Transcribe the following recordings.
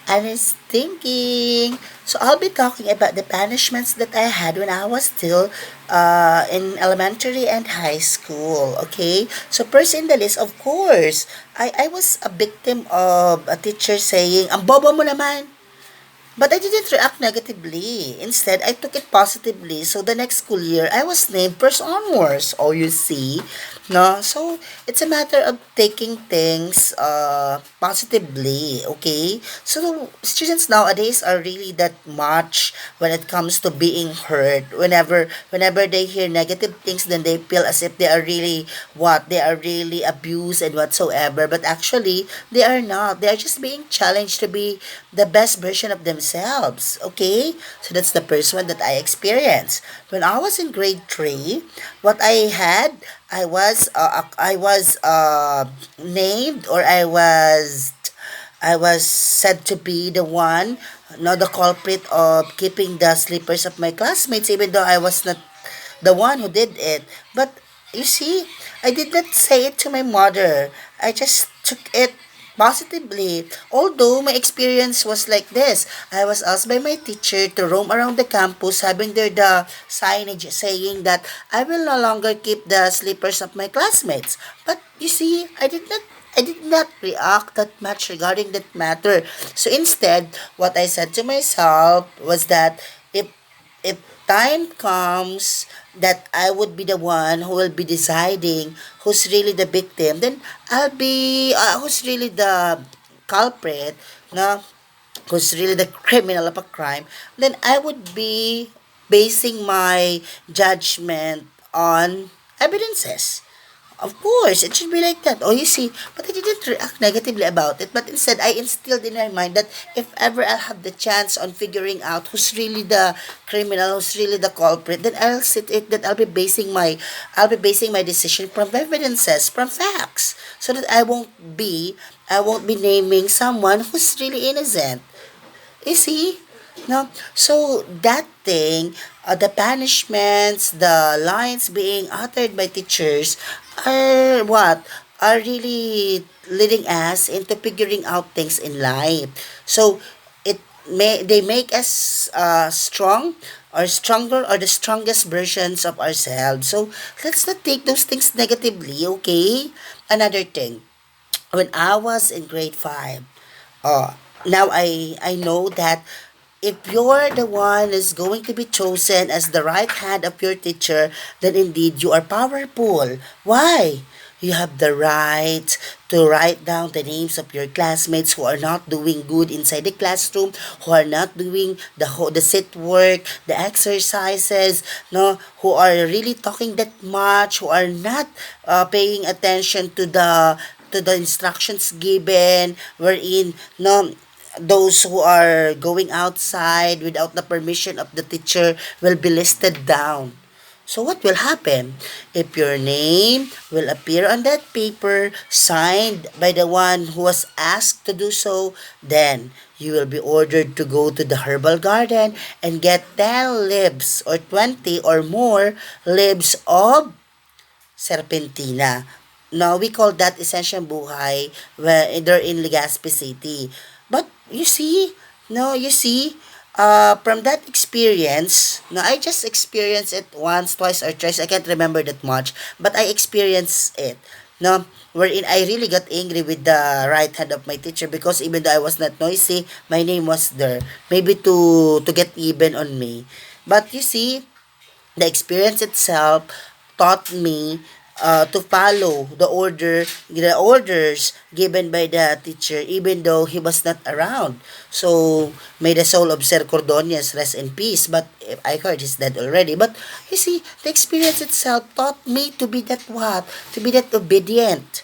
honest thinking. So I'll be talking about the punishments that I had when I was still in elementary and high school. Okay, so first in the list, of course, I was a victim of a teacher saying, "Ang bobo mo naman." But I didn't react negatively. Instead, I took it positively. So the next school year, I was named first honors. Oh, you see, no. So it's a matter of taking things positively. Okay. So students nowadays are really that much when it comes to being hurt. Whenever they hear negative things, then they feel as if they are really what they are really abused and whatsoever. But actually, they are not. They are just being challenged to be the best version of themselves. Okay? So that's the first one that I experienced. When I was in grade 3, what I had, I was named, or I was said to be the one, no, the culprit of keeping the slippers of my classmates, even though I was not the one who did it. But you see, I did not say it to my mother. I just took it positively. Although my experience was like this, I was asked by my teacher to roam around the campus having there the signage saying that I will no longer keep the slippers of my classmates. But you see, I did not react that much regarding that matter. So instead, what I said to myself was that if if time comes that I would be the one who will be deciding who's really the victim, then I'll be who's really the culprit, no, who's really the criminal of a crime, then I would be basing my judgment on evidences. Of course, it should be like that. Oh, you see, but I didn't react negatively about it. But instead, I instilled in my mind that if ever I'll have the chance on figuring out who's really the criminal, who's really the culprit, then I'll sit it that I'll be basing my decision from evidences, from facts, so that I won't be naming someone who's really innocent. You see? No? So that thing, the punishments, the lines being uttered by teachers are what? Are really leading us into figuring out things in life. So they make us strong or stronger or the strongest versions of ourselves. So let's not take those things negatively, okay? Another thing, when I was in grade 5, now I know that if you're the one is going to be chosen as the right hand of your teacher, then indeed you are powerful. Why? You have the right to write down the names of your classmates who are not doing good inside the classroom, who are not doing the sit work, the exercises, no, who are really talking that much, who are not paying attention to the instructions given, wherein no, those who are going outside without the permission of the teacher will be listed down. So what will happen? If your name will appear on that paper signed by the one who was asked to do so, then you will be ordered to go to the herbal garden and get 10 leaves or 20 or more leaves of Serpentina. Now, we call that Essential Buhay where they're in Legazpi City. But you see, no, you see, from that experience, no, I just experienced it once, twice, or thrice. I can't remember that much, but I experienced it. No, wherein I really got angry with the right hand of my teacher because even though I was not noisy, my name was there. Maybe to get even on me. But you see, the experience itself taught me to follow the orders given by the teacher, even though he was not around. So, may the soul of Sir Cordonias rest in peace. But I heard he's dead already. But you see, the experience itself taught me to be that what? To be that obedient,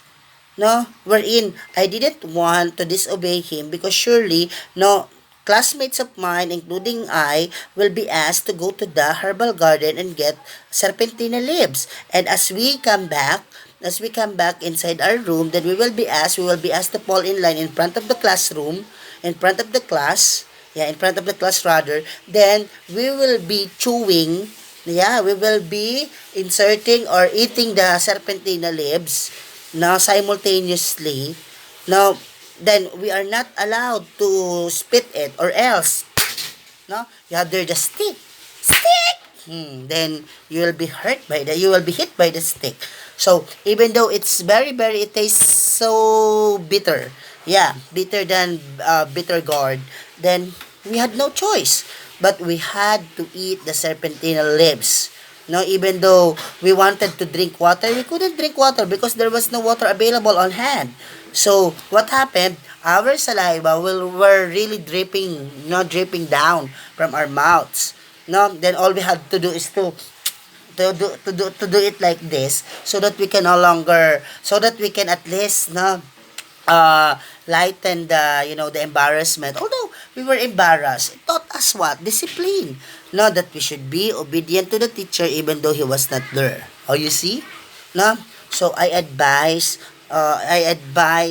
no, wherein I didn't want to disobey him because surely no classmates of mine, including I, will be asked to go to the herbal garden and get serpentina leaves. And as we come back inside our room, then we will be asked to fall in line in front of the classroom, in front of the class, in front of the class rather. Then we will be chewing, we will be inserting or eating the serpentina leaves now simultaneously. Now, then we are not allowed to spit it, or else, no, you have there the stick. Then you will be hit by the stick. So even though it's very, it tastes so bitter, yeah, bitter than bitter gourd, then we had no choice, but we had to eat the serpentina leaves. No, even though we wanted to drink water, we couldn't drink water because there was no water available on hand. So what happened? Our saliva were really dripping down from our mouths. No, then all we had to do is to do it like this, so that we can no longer, so that we can at least, no, lighten the, the embarrassment. Although we were embarrassed, it taught us what? Discipline. No, that we should be obedient to the teacher even though he was not there. Oh, you see? No? So I advise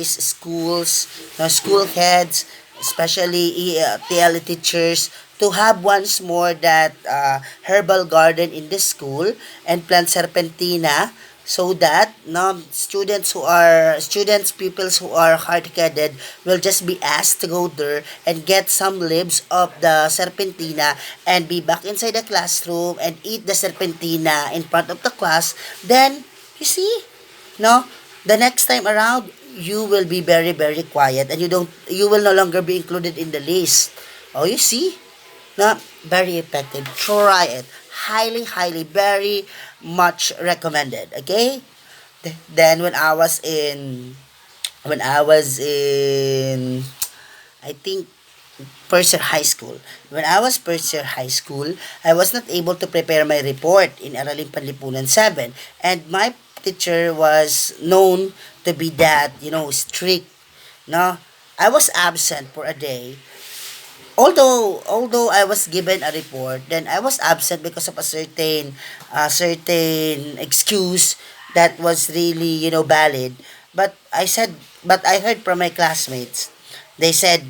schools, school heads, especially TL teachers, to have once more that herbal garden in the school and plant serpentina, so that, no, pupils who are hard-headed will just be asked to go there and get some leaves of the serpentina and be back inside the classroom and eat the serpentina in front of the class. Then, you see, no, the next time around, you will be very quiet, and you will no longer be included in the list. Oh, you see? No, very effective. Try it. Highly, very much recommended. Okay? Then when I was in, I think, first year high school. When I was first year high school, I was not able to prepare my report in Araling Panlipunan 7. And my teacher was known to be that, strict. No? I was absent for a day. Although I was given a report, then I was absent because of a certain excuse that was really, valid. But I heard from my classmates. They said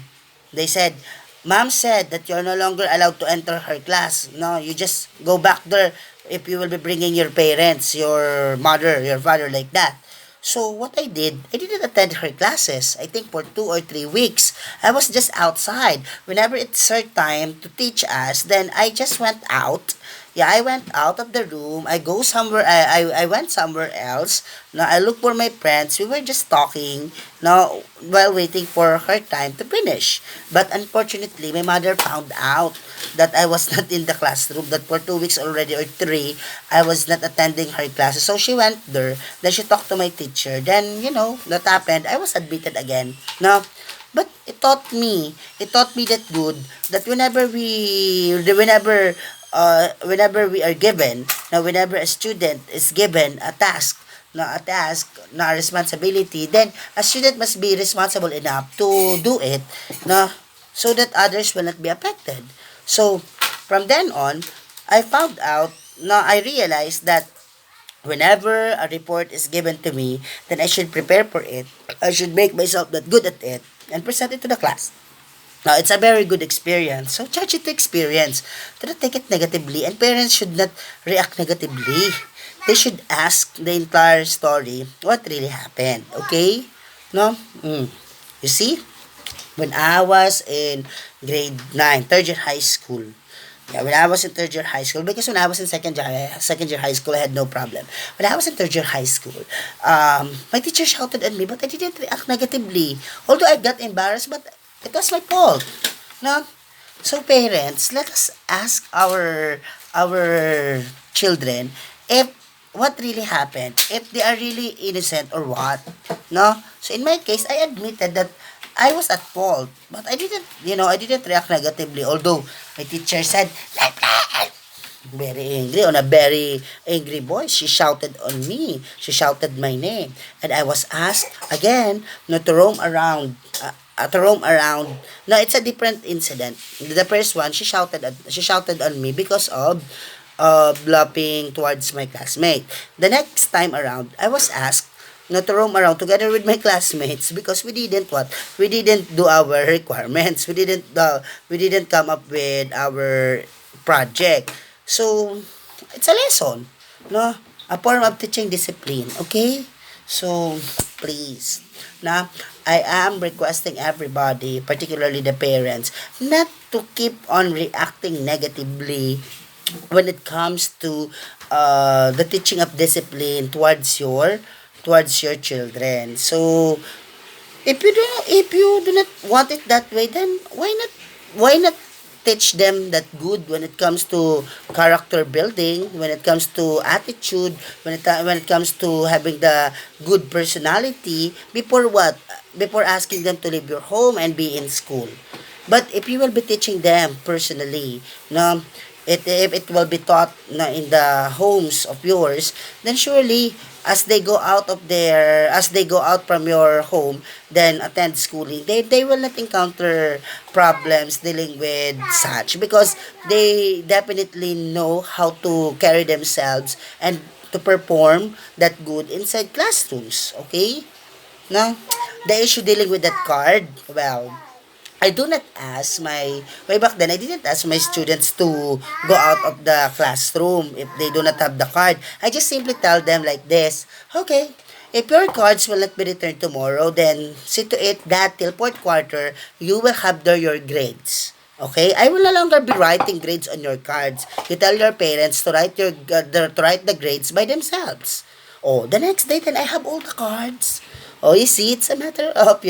they said, Mom said that you're no longer allowed to enter her class. No, you just go back there if you will be bringing your parents, your mother, your father, like that. So what I didn't attend her classes. I think for 2 or 3 weeks, I was just outside. Whenever it's her time to teach us, then I just went out. Yeah, I went out of the room. I go somewhere. I went somewhere else. Now I look for my friends. We were just talking. Now while waiting for her time to finish. But unfortunately, my mother found out that I was not in the classroom. That for 2 weeks already, or three, I was not attending her classes. So she went there. Then she talked to my teacher. Then, that happened. I was admitted again. No, but it taught me that good, that whenever we are given, now whenever a student is given a responsibility, then a student must be responsible enough to do it, no, so that others will not be affected. So from then on, I realized that whenever a report is given to me, then I should prepare for it. I should make myself that good at it and present it to the class. Now, it's a very good experience. So, charge it to experience. Do not take it negatively. And parents should not react negatively. They should ask the entire story, what really happened. Okay? No? You see? When I was in grade 9, third year high school. Yeah, when I was in third year high school, because when I was in second year high school, I had no problem. When I was in third year high school, my teacher shouted at me, but I didn't react negatively. Although I got embarrassed, but it was my fault. No? So parents, let us ask our children if what really happened, if they are really innocent or what. No? So in my case, I admitted that I was at fault, but I didn't react negatively. Although my teacher said, very angry, on a very angry voice, she shouted on me. She shouted my name, and I was asked again not to roam around. To roam around. No, it's a different incident. The first one, she shouted on me because of bluffing towards my classmate. The next time around, I was asked not to roam around together with my classmates because we didn't do our requirements. We didn't come up with our project. So it's a lesson, no, a form of teaching discipline. Okay, so please, na I am requesting everybody, particularly the parents, not to keep on reacting negatively when it comes to the teaching of discipline towards your children. So if you do not want it that way, then why not teach them that good when it comes to character building, when it comes to attitude, when it comes to having the good personality before what? Before asking them to leave your home and be in school. But if you will be teaching them personally, no, if it will be taught na in the homes of yours, then surely as they go out from your home, then attend schooling, they will not encounter problems dealing with such because they definitely know how to carry themselves and to perform that good inside classrooms. Okay? Now, the issue dealing with that card, well, I do not ask my, way back then, I didn't ask my students to go out of the classroom if they do not have the card. I just simply tell them like this, okay, if your cards will not be returned tomorrow, then see to it that till fourth quarter, you will have there your grades. Okay, I will no longer be writing grades on your cards. You tell your parents to write the grades by themselves. Oh, the next day then I have all the cards. Oh, you see, it's a matter of,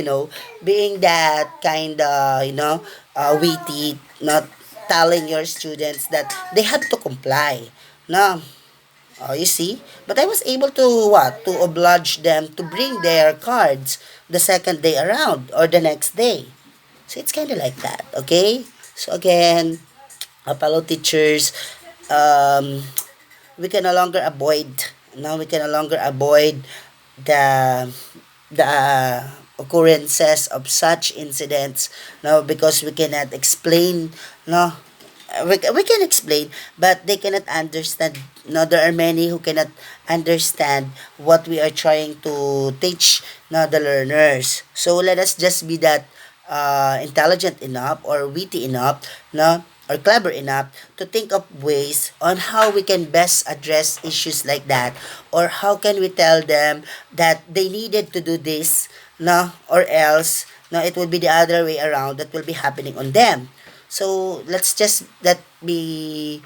being that kind of, witty, not telling your students that they have to comply. No. Oh, you see? But I was able to, what? To oblige them to bring their cards the second day around or the next day. So it's kind of like that, okay? So again, fellow teachers, um, we can no longer avoid, now we can no longer avoid the occurrences of such incidents, no, because we cannot explain, no, we can explain but they cannot understand. No, there are many who cannot understand what we are trying to teach, no, the learners. So let us just be that intelligent enough or witty enough, no, or clever enough to think of ways on how we can best address issues like that, or how can we tell them that they needed to do this, no, or else, no, it will be the other way around that will be happening on them. So let us just be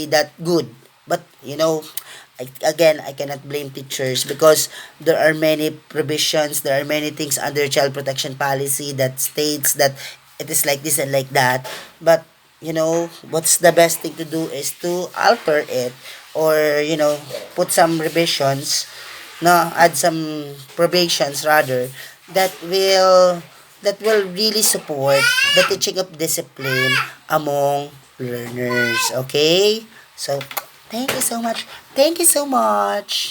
that good. But again, I cannot blame teachers because there are many provisions, there are many things under child protection policy that states that it is like this and like that. But what's the best thing to do is to alter it, or put some revisions, no, add some probations rather, that will that will really support the teaching of discipline among learners. Okay? So, thank you so much. Thank you so much.